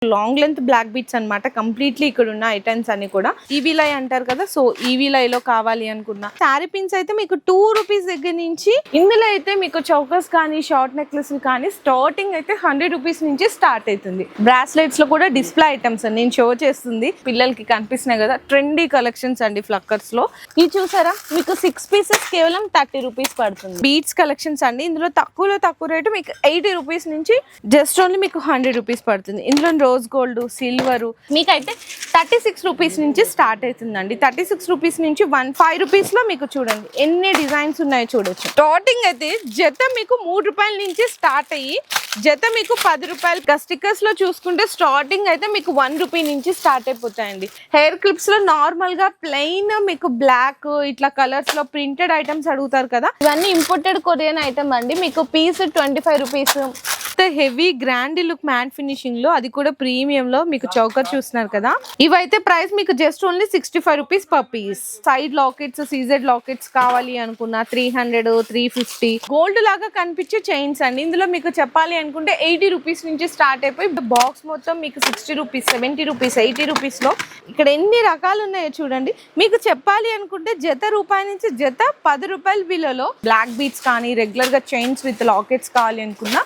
Long length black beads అన్నమాట. Completely ఇక్కడ ఉన్న ఐటమ్స్ అన్ని కూడా ఈవీ లై అంటారు కదా, సో ఈవీ లై లో కావాలి అనుకున్నా శారీ పిన్స్ అయితే మీకు 2 రూపీస్ దగ్గర నుంచి, ఇందులో అయితే మీకు చౌకస్ కానీ షార్ట్ నెక్లెస్ కానీ స్టార్టింగ్ అయితే 100 రూపీస్ నుంచి స్టార్ట్ అవుతుంది. బ్రాస్లెట్స్ లో కూడా డిస్ప్లే ఐటమ్స్ నేను షో చేస్తుంది, పిల్లలకి కనిపిస్తున్నాయి కదా, ట్రెండీ కలెక్షన్స్ అండి ఫ్లక్కర్స్ లో. ఇది చూసారా, మీకు 6 పీసెస్ కేవలం 30 రూపీస్ పడుతుంది. బీట్స్ కలెక్షన్స్ అండి, ఇందులో తక్కువలో తక్కువ రేటు మీకు 80 రూపీస్ నుంచి జస్ట్ ఓన్లీ మీకు 100 రూపీస్ పడుతుంది. ఇందులో రోజ్ గోల్డ్, సిల్వర్ మీకైతే 36 రూపీస్ నుంచి స్టార్ట్ అవుతుందండి. 36 రూపీస్ నుంచి 5 రూపీస్ లో మీకు చూడండి ఎన్ని డిజైన్స్ ఉన్నాయో చూడొచ్చు. స్టార్టింగ్ అయితే జత మీకు 3 రూపాయల నుంచి స్టార్ట్ అయ్యి జత మీకు 10 రూపాయలు. స్టిక్కర్స్ లో చూసుకుంటే స్టార్టింగ్ అయితే మీకు 1 రూపీ నుంచి స్టార్ట్ అయిపోతాయండి. హెయిర్ క్లిప్స్ లో నార్మల్ గా ప్లెయిన్ మీకు బ్లాక్ ఇట్లా కలర్స్ లో ప్రింటెడ్ ఐటమ్స్ అడుగుతారు కదా, ఇవన్నీ ఇంపోర్టెడ్ కొరియన్ ఐటమ్ అండి. మీకు piece 25 rupees. Heavy grand look matte finishing లో, అది కూడా ప్రీమియం లో మీకు చౌకర్ చూస్తున్నారు కదా, ఇవైతే ప్రైస్ మీకు just only 65 rupees per piece. Side lockets, CZ lockets కావాలి అనుకున్నా 300, 350. గోల్డ్ లాగా కనిపించే చైన్స్ అండి. ఇందులో మీకు చెప్పాలి అనుకుంటే 80 రూపీస్ నుంచి స్టార్ట్ అయిపోయి బాక్స్ మొత్తం మీకు 60 రూపీస్, 70 రూపీస్, 80 రూపీస్ లో ఇక్కడ ఎన్ని రకాలు ఉన్నాయో చూడండి. మీకు చెప్పాలి అనుకుంటే జత రూపాయి నుంచి జత 10 రూపాయల విలువలో బ్లాక్ బీట్స్ కానీ రెగ్యులర్ గా చైన్స్ విత్ లాకెట్స్ కావాలి అనుకున్నా